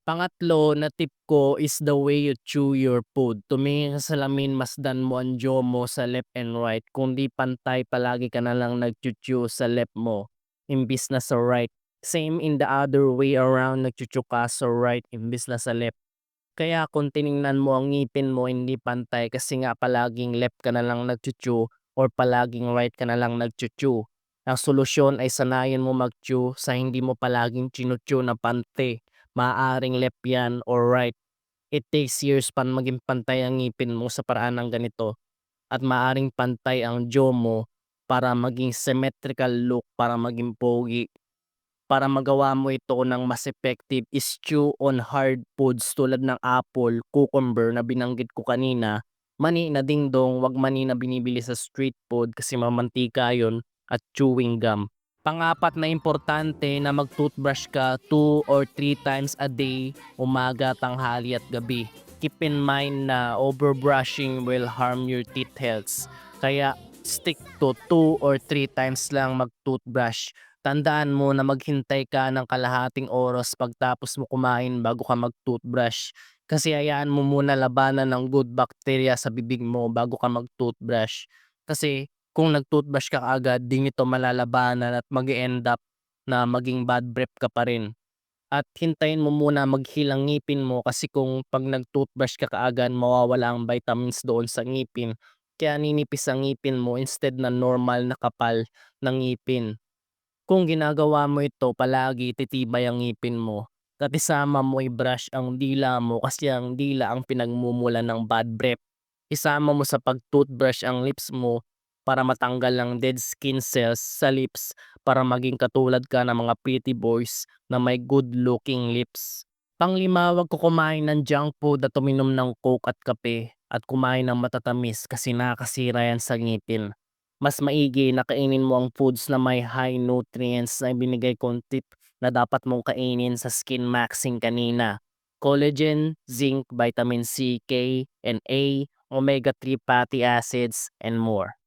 Pangatlo na tip ko is the way you chew your food. Tumingin ka sa salamin, masdan mo ang jaw mo sa left and right. Kung di pantay, palagi ka na lang nag-chew sa left mo imbis na sa right. Same in the other way around, nag-chew ka sa right imbis na sa left. Kaya kung tiningnan mo ang ngipin mo hindi pantay kasi nga palaging left ka na lang nag-chew or palaging right ka na lang nag-chew. Ang solusyon ay sanayin mo mag-chew sa hindi mo palaging chinu-chew na pante. Maaaring left yan or right. It takes years para maging pantay ang ngipin mo sa paraan ng ganito at maaaring pantay ang jaw mo para maging symmetrical look, para maging pogi. Para magawa mo ito ng mas effective is chew on hard foods tulad ng apple, cucumber na binanggit ko kanina, mani na dingdong, wag mani na binibili sa street food kasi mamantika yon, at chewing gum. Pangapat na importante na mag-toothbrush ka 2 or 3 times a day, umaga, tanghali at gabi. Keep in mind na overbrushing will harm your teeth health. Kaya stick to 2 or 3 times lang mag-toothbrush. Tandaan mo na maghintay ka ng kalahating oras pagtapos mo kumain bago ka mag-toothbrush. Kasi hayaan mo muna labanan ng good bacteria sa bibig mo bago ka mag-toothbrush. Kasi kung nag-toothbrush ka kaagad, di nito malalabanan at mag-end up na maging bad breath ka pa rin. At hintayin mo muna maghilang ngipin mo kasi kung pag nag-toothbrush ka kaagad, mawawala ang vitamins doon sa ngipin. Kaya ninipis ang ngipin mo instead na normal na kapal ng ngipin. Kung ginagawa mo ito palagi, titibay ang ngipin mo at isama mo i-brush ang dila mo kasi ang dila ang pinagmumulan ng bad breath. Isama mo sa pag-toothbrush ang lips mo para matanggal ang dead skin cells sa lips para maging katulad ka ng mga pretty boys na may good looking lips. Panglima, wag ko kumain ng junk food at uminom ng coke at kape at kumain ng matatamis kasi nakakasira yan sa ngipin. Mas maigi na kainin mo ang foods na may high nutrients na ibinigay kong tip na dapat mong kainin sa skin maxing kanina. Collagen, zinc, vitamin C, K, and A, omega-3 fatty acids, and more.